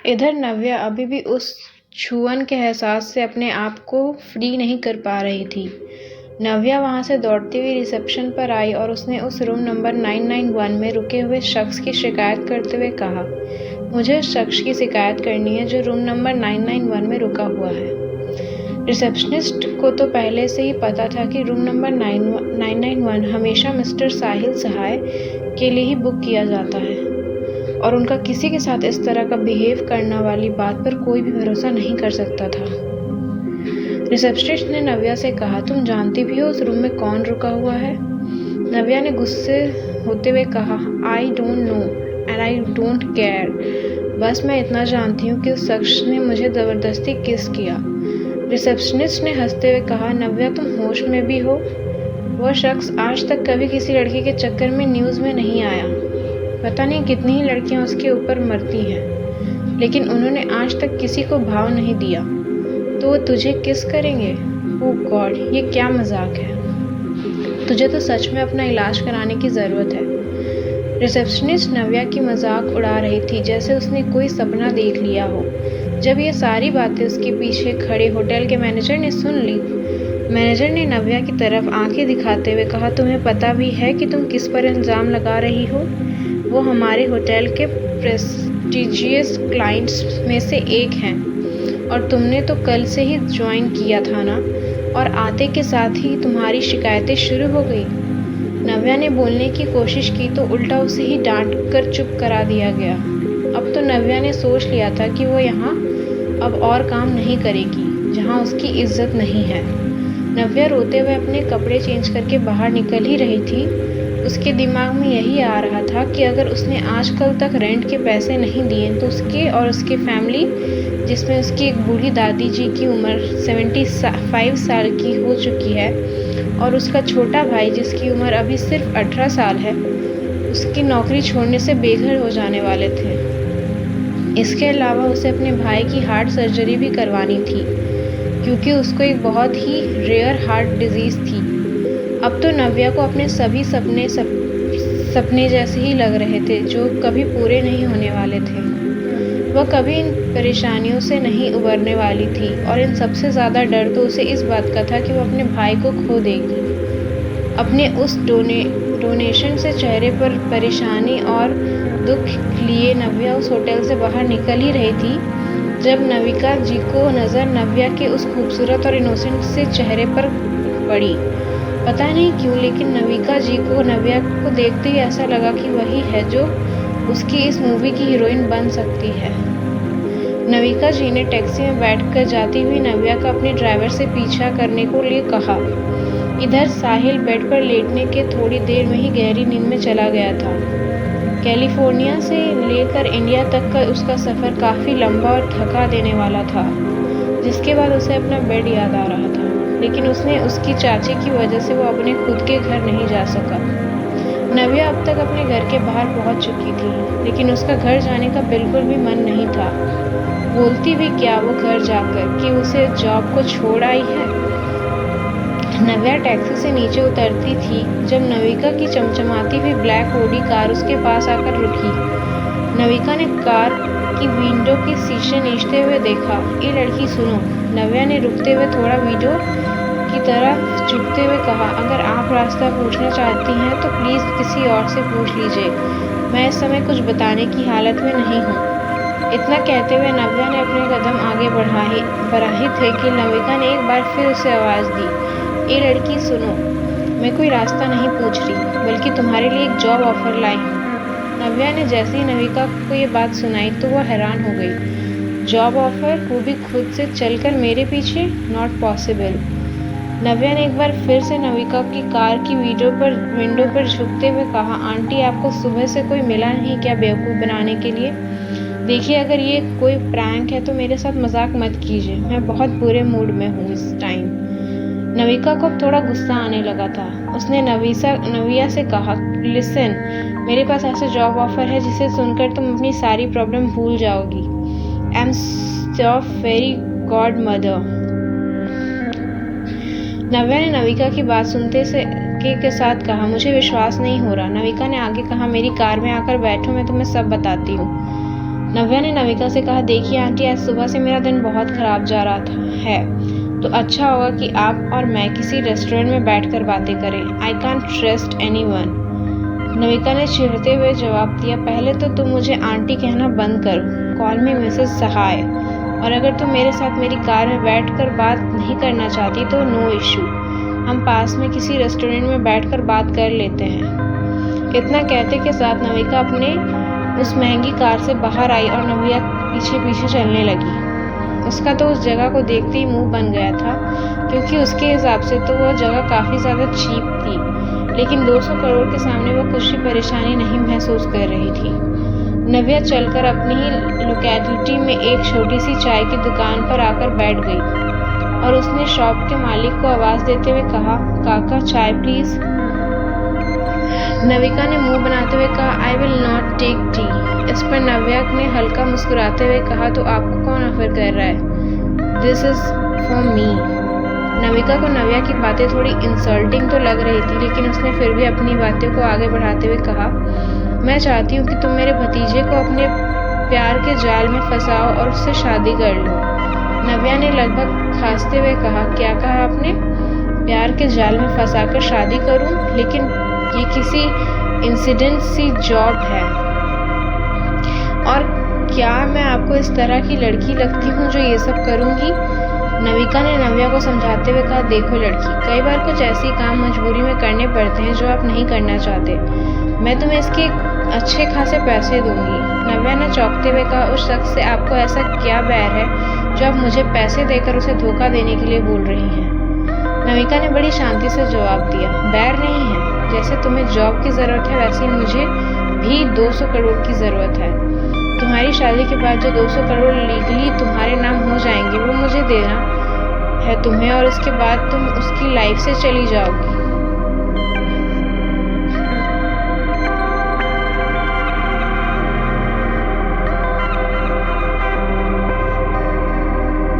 इधर नव्या अभी भी उस छुअन के एहसास से अपने आप को फ्री नहीं कर पा रही थी। नव्या वहां से दौड़ती हुई रिसेप्शन पर आई और उसने उस रूम नंबर 991 में रुके हुए शख्स की शिकायत करते हुए कहा, मुझे उस शख्स की शिकायत करनी है जो रूम नंबर 991 में रुका हुआ है। रिसेप्शनिस्ट को तो पहले से ही पता था कि रूम नंबर 991 हमेशा मिस्टर साहिल सहाय के लिए ही बुक किया जाता है और उनका किसी के साथ इस तरह का बिहेव करने वाली बात पर कोई भी भरोसा नहीं कर सकता था। रिसेप्शनिस्ट ने नव्या से कहा, तुम जानती भी हो उस रूम में कौन रुका हुआ है? नव्या ने गुस्से होते हुए कहा, I don't know and I don't care. बस मैं इतना जानती हूँ कि उस शख्स ने मुझे ज़बरदस्ती किस किया। रिसेप्शनिस्ट ने हंसते हुए कहा, नव्या तुम होश में भी हो? वह शख्स आज तक कभी किसी लड़की के चक्कर में न्यूज़ में नहीं आया। पता नहीं कितनी ही लड़कियां उसके ऊपर मरती हैं, लेकिन उन्होंने आज तक किसी को भाव नहीं दिया। तो वो तुझे किस करेंगे? ओह गॉड, ये क्या मजाक है? तुझे तो सच में अपना इलाज कराने की ज़रूरत है। रिसेप्शनिस्ट नव्या की मजाक उड़ा रही थी जैसे उसने कोई सपना देख लिया हो। जब ये सारी बातें उसके पीछे खड़े होटल के मैनेजर ने सुन ली, मैनेजर ने नव्या की तरफ आंखें दिखाते हुए कहा, तुम्हें पता भी है कि तुम किस पर इल्ज़ाम लगा रही हो? वो हमारे होटल के प्रेस्टिजियस क्लाइंट्स में से एक हैं और तुमने तो कल से ही ज्वाइन किया था ना, और आते के साथ ही तुम्हारी शिकायतें शुरू हो गई। नव्या ने बोलने की कोशिश की तो उल्टा उसे ही डांट कर चुप करा दिया गया। अब तो नव्या ने सोच लिया था कि वो यहाँ अब और काम नहीं करेगी जहाँ उसकी इज्जत नहीं है। नव्या रोते हुए अपने कपड़े चेंज करके बाहर निकल ही रही थी। उसके दिमाग में यही आ रहा था कि अगर उसने आजकल तक रेंट के पैसे नहीं दिए तो उसके और उसके फैमिली, जिसमें उसकी एक बूढ़ी दादी जी की उम्र 75 साल की हो चुकी है और उसका छोटा भाई जिसकी उम्र अभी सिर्फ 18 साल है, उसकी नौकरी छोड़ने से बेघर हो जाने वाले थे। इसके अलावा उसे अपने भाई की हार्ट सर्जरी भी करवानी थी क्योंकि उसको एक बहुत ही रेयर हार्ट डिजीज़ थी। अब तो नव्या को अपने सभी सपने जैसे ही लग रहे थे जो कभी पूरे नहीं होने वाले थे। वह कभी इन परेशानियों से नहीं उबरने वाली थी और इन सबसे ज़्यादा डर तो उसे इस बात का था कि वो अपने भाई को खो देगी। अपने उस डोनेशन से चेहरे पर परेशानी और दुख लिए नव्या उस होटल से बाहर निकल ही रही थी जब नविका जी को नज़र नव्या के उस खूबसूरत और इनोसेंट से चेहरे पर पड़ी। पता नहीं क्यों, लेकिन नविका जी को नव्या को देखते ही ऐसा लगा कि वही है जो उसकी इस मूवी की हीरोइन बन सकती है। नविका जी ने टैक्सी में बैठकर जाती हुई नव्या का अपने ड्राइवर से पीछा करने को लिए कहा। इधर साहिल बेड पर लेटने के थोड़ी देर में ही गहरी नींद में चला गया था। कैलिफोर्निया से लेकर इंडिया तक का उसका सफ़र काफ़ी लंबा और थका देने वाला था, जिसके बाद उसे अपना बेड याद आ रहा था, लेकिन उसकी चाची की वजह से वो अपने खुद के घर नहीं जा सका। नव्या अब तक अपने घर के बाहर पहुंच चुकी थी, लेकिन उसका घर जाने का बिल्कुल भी मन नहीं था। बोलती भी क्या वो घर जाकर कि उसे जॉब को छोड़ आई है। नव्या टैक्सी से नीचे उतरती थी जब नविका की चमचमाती हुई ब्लैक ऑडी कार उसके पास आकर रुकी। नविका ने कार की विंडो के शीशे नीचते हुए देखा। ये लड़की सुनो, नव्या ने रुकते हुए थोड़ा वीडियो की तरफ झुकते हुए कहा, अगर आप रास्ता पूछना चाहती हैं तो प्लीज़ किसी और से पूछ लीजिए, मैं इस समय कुछ बताने की हालत में नहीं हूँ। इतना कहते हुए नव्या ने अपने कदम आगे बढ़ाए थे कि नविका ने एक बार फिर उसे आवाज़ दी, ये लड़की सुनो, मैं कोई रास्ता नहीं पूछ रही बल्कि तुम्हारे लिए एक जॉब ऑफर लाई हूँ। नव्या ने जैसे ही नविका को ये बात सुनाई तो वह हैरान हो गई। जॉब ऑफर, वो भी खुद से चलकर मेरे पीछे? Not possible. नव्या ने एक बार फिर से नविका की कार की विंडो पर झुकते हुए कहा, आंटी आपको सुबह से कोई मिला नहीं क्या बेवकूफ़ बनाने के लिए? देखिए, अगर ये कोई प्रैंक है तो मेरे साथ मजाक मत कीजिए, मैं बहुत बुरे मूड में हूँ इस टाइम। नविका को अब थोड़ा गुस्सा आने लगा था। उसने नव्या से कहा, लिसन, मेरे पास ऐसा जॉब ऑफर है जिसे सुनकर तुम अपनी सारी प्रॉब्लम भूल जाओगी। I am your fairy godmother. Navya ने नविका की बात सुनते के साथ कहा, मुझे विश्वास नहीं हो रहा। नविका ने आगे कहा, मेरी कार में आकर बैठो, मैं तुम्हें सब बताती हूँ। नव्या ने नविका से कहा, देखिए आंटी, आज सुबह से मेरा दिन बहुत खराब जा रहा है, तो अच्छा होगा कि आप और मैं किसी रेस्टोरेंट में बैठकर बातें करें। I can't trust anyone. Navika ने चिढ़ते हुए जवाब दिया, पहले तो तुम मुझे आंटी कहना बंद करो, कॉल मी मिसेस सहाय, और अगर तुम मेरे साथ मेरी कार में बैठकर बात नहीं करना चाहती तो नो इशू, हम पास में किसी रेस्टोरेंट में बैठकर बात कर लेते हैं। इतना कहते के साथ नविका अपने उस महंगी कार से बाहर आई और नव्या पीछे पीछे चलने लगी। उसका तो उस जगह को देखते ही मुंह बन गया था, क्योंकि उसके हिसाब से तो वह जगह काफ़ी ज़्यादा चीप थी, लेकिन 200 करोड़ के सामने वह कुछ भी परेशानी नहीं महसूस कर रही थी। नव्या चलकर अपनी ही लोकेलिटी में एक छोटी सी चाय की दुकान पर आकर बैठ गई और उसने शॉप के मालिक को आवाज़ देते हुए कहा, काका चाय प्लीज़। नविका ने मुंह बनाते हुए कहा, I will not take tea. इस पर नव्या ने हल्का मुस्कुराते हुए कहा, तो आपको कौन ऑफर कर रहा है? This is for me. Navika को नव्या की बातें थोड़ी इंसल्टिंग तो लग रही थी, लेकिन उसने फिर भी अपनी बातों को आगे बढ़ाते हुए कहा, मैं चाहती हूँ कि तुम मेरे भतीजे को अपने प्यार के जाल में फंसाओ और उससे शादी कर लो। नव्या ने लगभग खांसते हुए कहा, क्या कहा आपने? प्यार के जाल में फंसाकर शादी करूं? लेकिन ये किसी इंसिडेंट सी जॉब है, और क्या मैं आपको इस तरह की लड़की लगती हूँ जो ये सब करूँगी? नविका ने नव्या को समझाते हुए कहा, देखो लड़की, कई बार कुछ ऐसे काम मजबूरी में करने पड़ते हैं जो आप नहीं करना चाहते। मैं तुम्हें इसके अच्छे खासे पैसे दूंगी। नव्या ने चौंकते हुए कहा, उस शख्स से आपको ऐसा क्या बैर है जो आप मुझे पैसे देकर उसे धोखा देने के लिए बोल रही हैं? नविका ने बड़ी शांति से जवाब दिया, बैर नहीं है, जैसे तुम्हें जॉब की ज़रूरत है वैसे ही मुझे भी 200 करोड़ की ज़रूरत है। तुम्हारी शादी के बाद जो 200 करोड़ लीगली तुम्हारे नाम हो जाएंगे वो मुझे देना है तुम्हें, और इसके बाद तुम उसकी लाइफ से चली जाओगी।